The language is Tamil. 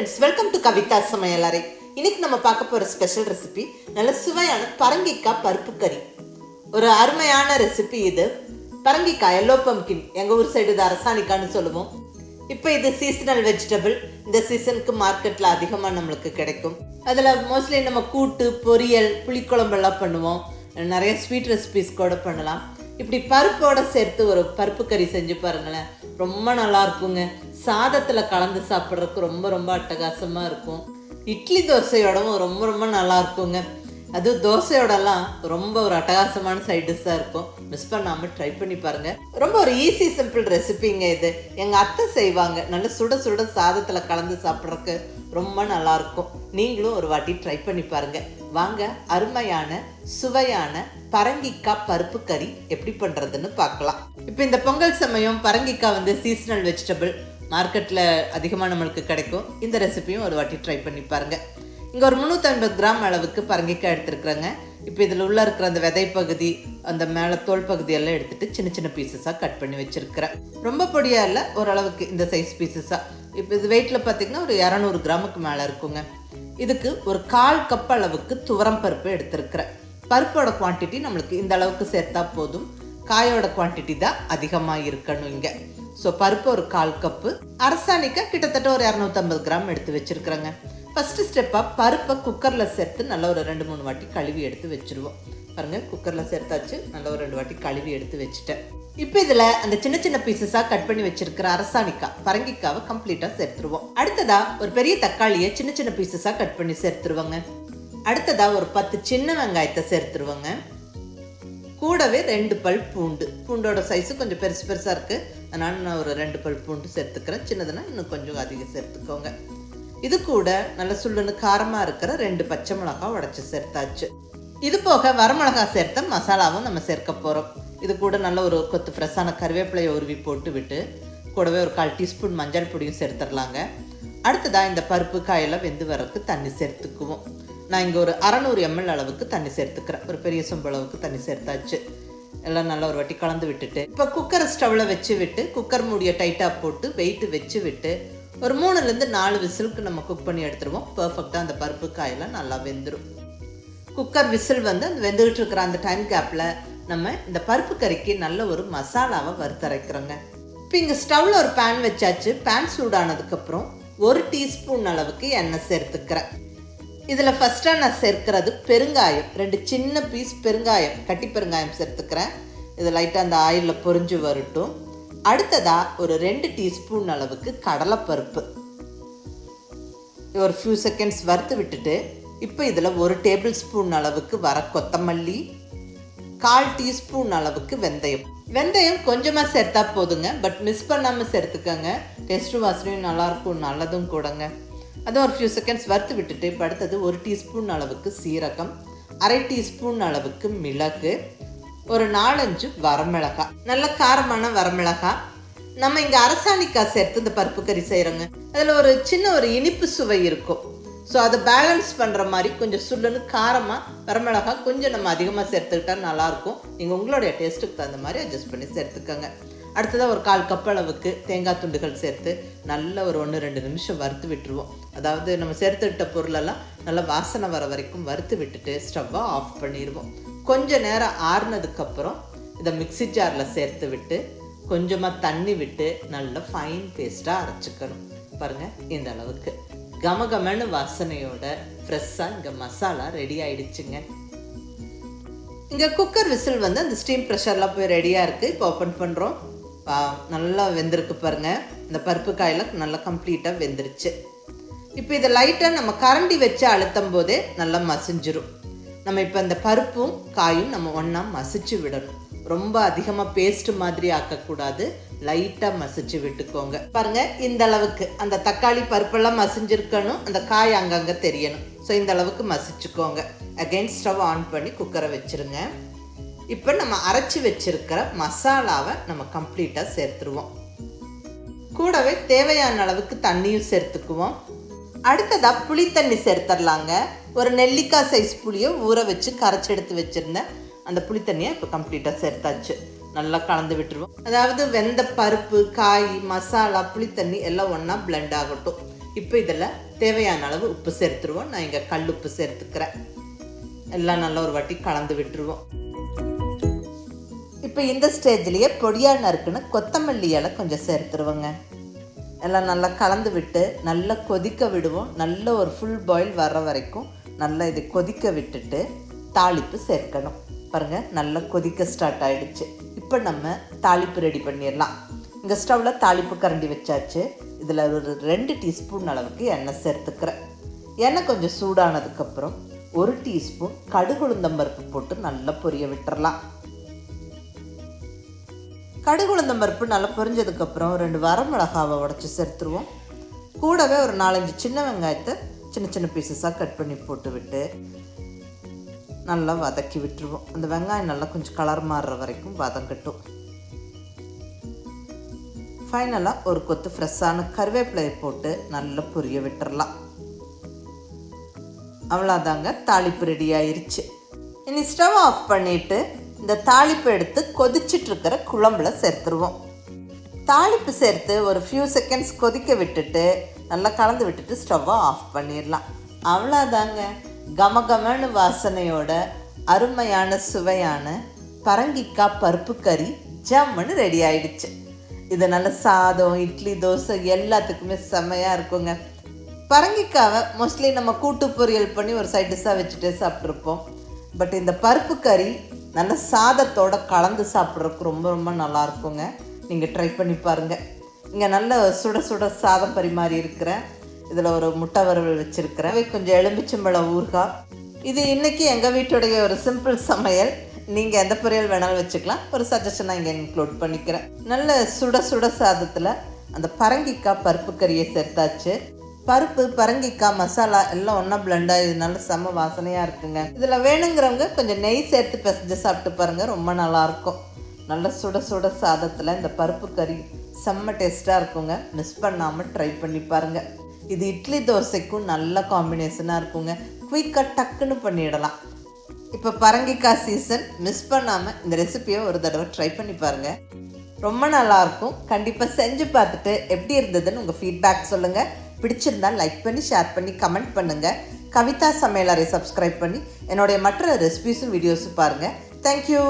ஃப்ரெண்ட்ஸ், வெல்கம் டு கவிதா சமையலறை. இன்னைக்கு நம்ம பார்க்க போகிற ஸ்பெஷல் ரெசிபி நல்ல சுவையான பரங்கிக்காய் பருப்பு கறி. ஒரு அருமையான ரெசிபி இது. பரங்கிக்காய் எல்லோ பம்கின், எங்கள் ஊர் சைடு இது அரசாணிக்கான்னு சொல்லுவோம். இப்போ இது சீசனல் வெஜிடபிள். இந்த சீசனுக்கு மார்க்கெட்டில் அதிகமாக நம்மளுக்கு கிடைக்கும். அதில் மோஸ்ட்லி நம்ம கூட்டு, பொரியல், புளிக்குழம்பெல்லாம் பண்ணுவோம். நிறைய ஸ்வீட் ரெசிபிஸ் கூட பண்ணலாம். இப்படி பருப்போடு சேர்த்து ஒரு பருப்பு கறி செஞ்சு பாருங்களேன், ரொம்ப நல்லா இருக்குங்க. சாதத்தில் கலந்து சாப்பிட்றதுக்கு ரொம்ப ரொம்ப அட்டகாசமாக இருக்கும். இட்லி தோசையோடவும் ரொம்ப ரொம்ப நல்லா இருக்குங்க. அது தோசையோடலாம் ரொம்ப ஒரு அட்டகாசமான சைட் டிஷ்ஷாக இருக்கும். மிஸ் பண்ணாமல் ட்ரை பண்ணி பாருங்கள். ரொம்ப ஒரு ஈஸி சிம்பிள் ரெசிபிங்க இது. எங்கள் அத்தை செய்வாங்க. நல்ல சுட சுட சாதத்தில் கலந்து சாப்பிட்றதுக்கு ரொம்ப நல்லாயிருக்கும். நீங்களும் ஒரு வாட்டி ட்ரை பண்ணி பாருங்கள். வாங்க, அருமையான சுவையான பரங்கிக்காய் பருப்பு கறி எப்படி பண்ணுறதுன்னு பார்க்கலாம். இப்போ இந்த பொங்கல் சமயம் பரங்கிக்காய் சீசனல் வெஜிடபிள், மார்க்கெட்டில் அதிகமாக நம்மளுக்கு கிடைக்கும். இந்த ரெசிபியும் ஒரு வாட்டி ட்ரை பண்ணி பாருங்கள். இங்கே ஒரு 350 கிராம் அளவுக்கு பரங்கிக்காய் எடுத்துருக்குறேங்க. இப்போ இதில் உள்ளே இருக்கிற அந்த விதை பகுதி, அந்த மேலே தோல் பகுதியெல்லாம் எடுத்துகிட்டு சின்ன சின்ன பீசஸாக கட் பண்ணி வச்சுருக்கிறேன். ரொம்ப பொடியாக இல்லை, ஓரளவுக்கு இந்த சைஸ் பீசஸாக. இப்போ இது வெயிட்டில் பார்த்திங்கன்னா ஒரு 200 கிராமுக்கு மேலே இருக்குங்க. இதுக்கு ஒரு 1/4 கப் அளவுக்கு துவரம் பருப்பு எடுத்துருக்கிறேன். பருப்போட குவான்டிட்டி நம்மளுக்கு இந்த அளவுக்கு சேர்த்தா போதும். காயோட குவான்டிட்டி தான் அதிகமாக இருக்கணும் இங்கே. ஸோ பருப்பு ஒரு 1/4 கப்பு. அரசாணிக்காய் கிட்டத்தட்ட ஒரு 250 கிராம் எடுத்து வச்சுருக்குறேங்க. ஃபஸ்ட்டு ஸ்டெப்பாக பருப்பை குக்கரில் சேர்த்து நல்லா ஒரு 2-3 வாட்டி கழுவி எடுத்து வச்சுருவோம். பாருங்கள், குக்கரில் சேர்த்தாச்சு. நல்லா ஒரு 2 வாட்டி கழுவி எடுத்து வச்சுட்டேன். இப்போ இதில் அந்த சின்ன சின்ன பீசஸாக கட் பண்ணி வச்சிருக்கிற அரசாணிக்காய் பரங்கிக்காவை கம்ப்ளீட்டாக சேர்த்துருவோம். அடுத்ததாக ஒரு பெரிய தக்காளியை சின்ன சின்ன பீசஸாக கட் பண்ணி சேர்த்துருவோங்க. அடுத்ததாக ஒரு 10 சின்ன வெங்காயத்தை சேர்த்துருவோங்க. கூடவே 2 பல் பூண்டு. பூண்டோட சைஸு கொஞ்சம் பெருசு பெருசாக இருக்குது, அதனால் நான் ஒரு 2 பல் பூண்டு சேர்த்துக்கிறேன். சின்னதுன்னா இன்னும் கொஞ்சம் அதிகம் சேர்த்துக்கோங்க. இது கூட நல்ல சுள்ளுன்னு காரமாக இருக்கிற 2 பச்சை மிளகாய் உடச்சி சேர்த்தாச்சு. இது போக வரமிளகா சேர்த்த மசாலாவும் நம்ம சேர்க்க போகிறோம். இது கூட நல்ல ஒரு கொத்து ஃப்ரெஷ்ஷான கருவேப்பிலையை உருவி போட்டு விட்டு கூடவே ஒரு 1/4 டீஸ்பூன் மஞ்சள் பொடியும் சேர்த்துடலாங்க. அடுத்ததாக இந்த பருப்பு காயெல்லாம் வெந்து வரக்கு தண்ணி சேர்த்துக்குவோம். நான் இங்கே ஒரு 600 ml அளவுக்கு தண்ணி சேர்த்துக்கிறேன். ஒரு பெரிய சொம்பு அளவுக்கு தண்ணி சேர்த்தாச்சு. எல்லாம் நல்லா ஒரு வாட்டி கலந்து விட்டுட்டு இப்போ குக்கரை ஸ்டவ்வில் வச்சு விட்டு குக்கர் மூடியை டைட்டாக போட்டு வெயிட்டு வச்சு விட்டு ஒரு 3-4 விசிலுக்கு நம்ம குக் பண்ணி எடுத்துருவோம். பர்ஃபெக்டாக அந்த பருப்பு காயெல்லாம் நல்லா வெந்துடும். குக்கர் விசில் அந்த வெந்துகிட்டு இருக்கிற அந்த டைம் கேப்பில் நம்ம இந்த பருப்பு கறிக்கு நல்ல ஒரு மசாலாவை வறுத்தரைக்கிறோங்க. இப்போ இங்கே ஸ்டவ்வில் ஒரு பேன் வச்சாச்சு. பேன் சூடானதுக்கப்புறம் 1 டீஸ்பூன் அளவுக்கு எண்ணெய் சேர்த்துக்கிறேன். இதில் ஃபஸ்ட்டாக நான் சேர்க்கிறது பெருங்காயம். 2 சின்ன பீஸ் பெருங்காயம், கட்டி பெருங்காயம் சேர்த்துக்கிறேன். இது லைட்டாக அந்த ஆயிலில் பொரிஞ்சு வரட்டும். அடுத்ததாக ஒரு 2 டீஸ்பூன் அளவுக்கு கடலைப்பருப்பு ஒரு ஃபியூ செகண்ட்ஸ் வறுத்து விட்டுட்டு இப்போ இதில் 1 டேபிள் ஸ்பூன் அளவுக்கு வர கொத்தமல்லி, 1/4 டீஸ்பூன் அளவுக்கு வெந்தயம். வெந்தயம் கொஞ்சமாக சேர்த்தா போதுங்க, பட் மிஸ் பண்ணாமல் சேர்த்துக்கோங்க. டேஸ்ட்டும் வாசனையும் நல்லாயிருக்கும், நல்லதும் கூடங்க. அதை ஒரு ஃபியூ செகண்ட்ஸ் வறுத்து விட்டுட்டு இப்போ அடுத்தது 1 டீஸ்பூன் அளவுக்கு சீரகம், 1/2 டீஸ்பூன் அளவுக்கு மிளகு, ஒரு 4-5 வரமிளகாய், நல்ல காரமான வரமிளகாய். நம்ம இங்கே அரசாணிக்காய் சேர்த்து இந்த பருப்பு கறி செய்கிறோங்க. அதில் ஒரு சின்ன ஒரு இனிப்பு சுவை இருக்கும். ஸோ அதை பேலன்ஸ் பண்ணுற மாதிரி கொஞ்சம் சுள்ளுன்னு காரமாக வரமிளகாய் கொஞ்சம் நம்ம அதிகமாக சேர்த்துக்கிட்டா நல்லாயிருக்கும். நீங்கள் உங்களுடைய டேஸ்ட்டுக்கு தகுந்த மாதிரி அட்ஜஸ்ட் பண்ணி சேர்த்துக்கோங்க. அடுத்ததாக ஒரு 1/4 கப் அளவுக்கு தேங்காய் துண்டுகள் சேர்த்து நல்லா ஒரு 1-2 நிமிஷம் வறுத்து விட்டுருவோம். அதாவது நம்ம சேர்த்துக்கிட்ட பொருளெல்லாம் நல்லா வாசனை வர வரைக்கும் வறுத்து விட்டுட்டு ஸ்டவ்வை ஆஃப் பண்ணிடுவோம். கொஞ்சம் நேரம் ஆறுனதுக்கப்புறம் இதை மிக்ஸி ஜாரில் சேர்த்து விட்டு கொஞ்சமாக தண்ணி விட்டு நல்லா ஃபைன் பேஸ்ட்டாக அரைச்சிக்கணும். பாருங்கள், இந்த அளவுக்கு கமகமன்னு வாசனையோட ஃப்ரெஷ்ஷாக இங்கே மசாலா ரெடி ஆகிடுச்சுங்க. இங்கே குக்கர் விசில் அந்த ஸ்டீம் ப்ரெஷர்லாம் போய் ரெடியாக இருக்குது. இப்போ ஓப்பன் பண்ணுறோம். நல்லா வெந்திருக்கு பாருங்கள். இந்த பருப்பு காயெல்லாம் நல்லா கம்ப்ளீட்டாக வெந்துருச்சு. இப்போ இதை லைட்டாக நம்ம கரண்டி வச்சு அழுத்தும் போதே நல்லா மசிஞ்சிரும். நம்ம இப்போ இந்த பருப்பும் காயும் நம்ம ஒன்றா மசிச்சு விடணும். ரொம்ப அதிகமாக பேஸ்ட்டு மாதிரி ஆக்கக்கூடாது, லைட்டாக மசிச்சு விட்டுக்கோங்க. பாருங்கள், இந்த அளவுக்கு அந்த தக்காளி பருப்பெல்லாம் மசிஞ்சிருக்கணும், அந்த காய் அங்கங்கே தெரியணும். ஸோ இந்த அளவுக்கு மசிச்சுக்கோங்க. அகைன் ஸ்டவ் ஆன் பண்ணி குக்கரை வச்சுருங்க. இப்போ நம்ம அரைச்சி வச்சிருக்கிற மசாலாவை நம்ம கம்ப்ளீட்டாக சேர்த்துருவோம். கூடவே தேவையான அளவுக்கு தண்ணியும் சேர்த்துக்குவோம். அடுத்ததாக புளி தண்ணி சேர்த்துடலாங்க. ஒரு நெல்லிக்காய் சைஸ் புளியை ஊற வச்சு கரைச்சி எடுத்து வச்சுருந்தேன். அந்த புளி தண்ணியை இப்போ கம்ப்ளீட்டாக சேர்த்தாச்சு. நல்லா கலந்து விட்டுருவோம். அதாவது வெந்த பருப்பு, காய், மசாலா, புளி தண்ணி எல்லாம் ஒன்றா பிளெண்ட் ஆகட்டும். இப்போ இதில் தேவையான அளவு உப்பு சேர்த்துருவோம். நான் இங்கே கல் உப்பு சேர்த்துக்கிறேன். எல்லாம் நல்லா ஒரு வாட்டி கலந்து விட்டுருவோம். இப்போ இந்த ஸ்டேஜ்லேயே பொடியாக நறுக்குன்னு கொத்தமல்லி இலை கொஞ்சம் சேர்த்துருவோங்க. எல்லாம் நல்லா கலந்து விட்டு நல்லா கொதிக்க விடுவோம். நல்ல ஒரு ஃபுல் பாயில் வர்ற வரைக்கும் நல்லா இதை கொதிக்க விட்டுட்டு தாளிப்பு சேர்க்கணும். பாருங்கள், நல்லா கொதிக்க ஸ்டார்ட் ஆகிடுச்சு. இப்போ நம்ம தாளிப்பு ரெடி பண்ணிடலாம். இங்கே ஸ்டவ்வில் தாளிப்பு கரண்டி வச்சாச்சு. இதில் ஒரு 2 டீஸ்பூன் அளவுக்கு எண்ணெய் சேர்த்துக்கிறேன். எண்ணெய் கொஞ்சம் சூடானதுக்கப்புறம் 1 டீஸ்பூன் கடுகு உளுந்தம்பருப்பு போட்டு நல்லா பொரிய விட்டுறலாம். கடுகு உளுந்தம்பருப்பு நல்லா பொரிஞ்சதுக்கப்புறம் 2 வரமிளகாவை உடச்சி சேர்த்துருவோம். கூடவே ஒரு 4-5 சின்ன வெங்காயத்தை சின்ன சின்ன பீசஸாக கட் பண்ணி போட்டு விட்டு நல்லா வதக்கி விட்டுருவோம். அந்த வெங்காயம் நல்லா கொஞ்சம் கலர் மாறுற வரைக்கும் வதங்கட்டும். ஃபைனலாக ஒரு கொத்து ஃப்ரெஷ்ஷான கருவேப்பிலையை போட்டு நல்லா பொரிய விட்டுறலாம். அவ்வளோதாங்க, தாளிப்பு ரெடி ஆயிடுச்சு. இனி ஸ்டவ் ஆஃப் பண்ணிவிட்டு இந்த தாளிப்பு எடுத்து கொதிச்சிட்ருக்கிற குழம்புல சேர்த்துருவோம். தாளிப்பு சேர்த்து ஒரு ஃபியூ செகண்ட்ஸ் கொதிக்க விட்டுட்டு நல்லா கலந்து விட்டுட்டு ஸ்டவ்வை ஆஃப் பண்ணிடலாம். அவ்வளோதாங்க, கமகமன்னு வாசனையோட அருமையான சுவையான பரங்கிக்காய் பருப்பு கறி ஜம்முன்னு ரெடி ஆயிடுச்சு. இது நல்ல சாதம், இட்லி, தோசை எல்லாத்துக்குமே செம்மையாக இருக்குங்க. பரங்கிக்காவை மோஸ்ட்லி நம்ம கூட்டு பொரியல் பண்ணி ஒரு சைட் டிஷ்ஷாக வச்சுட்டே சாப்பிட்ருப்போம். பட் இந்த பருப்பு கறி நல்ல சாதத்தோடு கலந்து சாப்பிட்றதுக்கு ரொம்ப ரொம்ப நல்லா இருக்குங்க. நீங்கள் ட்ரை பண்ணி பாருங்கள். இங்கே நல்ல சுட சுட சாதம் பரிமாறி இருக்கிறேன். இதில் ஒரு முட்டை வறுவல் வச்சுருக்கிறேன். கொஞ்சம் எலுமிச்சம்பழம் ஊறுகாய். இது இன்றைக்கி எங்கள் வீட்டுடைய ஒரு சிம்பிள் சமையல். நீங்கள் எந்த பொரியல் வேணாலும் வச்சுக்கலாம். ஒரு சஜஷனாக இங்கே இன்க்ளூட் பண்ணிக்கிறேன். நல்ல சுட சுட சாதத்தில் அந்த பரங்கிக்காய் பருப்பு கறியை சேர்த்தாச்சு. பருப்பு, பரங்கிக்காய், மசாலா எல்லாம் ஒன்றா பிளெண்டாக இது நல்ல செம்ம வாசனையாக இருக்குங்க. இதில் வேணுங்கிறவங்க கொஞ்சம் நெய் சேர்த்து பிசைஞ்சு சாப்பிட்டு பாருங்கள், ரொம்ப நல்லாயிருக்கும். நல்ல சுட சுட சாதத்தில் இந்த பருப்பு கறி செம்ம டேஸ்ட்டாக இருக்குங்க. மிஸ் பண்ணாமல் ட்ரை பண்ணி பாருங்கள். இது இட்லி தோசைக்கும் நல்ல காம்பினேஷனாக இருக்குங்க. குயிக்காக டக்குன்னு பண்ணிடலாம். இப்போ பரங்கிக்காய் சீசன், மிஸ் பண்ணாமல் இந்த ரெசிபியை ஒரு தடவை ட்ரை பண்ணி பாருங்கள், ரொம்ப நல்லாயிருக்கும். கண்டிப்பாக செஞ்சு பார்த்துட்டு எப்படி இருந்ததுன்னு உங்கள் ஃபீட்பேக் சொல்லுங்கள். பிடிச்சிருந்தால் லைக் பண்ணி, ஷேர் பண்ணி, கமெண்ட் பண்ணுங்கள். கவிதா சமையலறை சப்ஸ்கிரைப் பண்ணி என்னுடைய மற்ற ரெசிபிஸும் வீடியோஸும் பாருங்கள். தேங்க்யூ.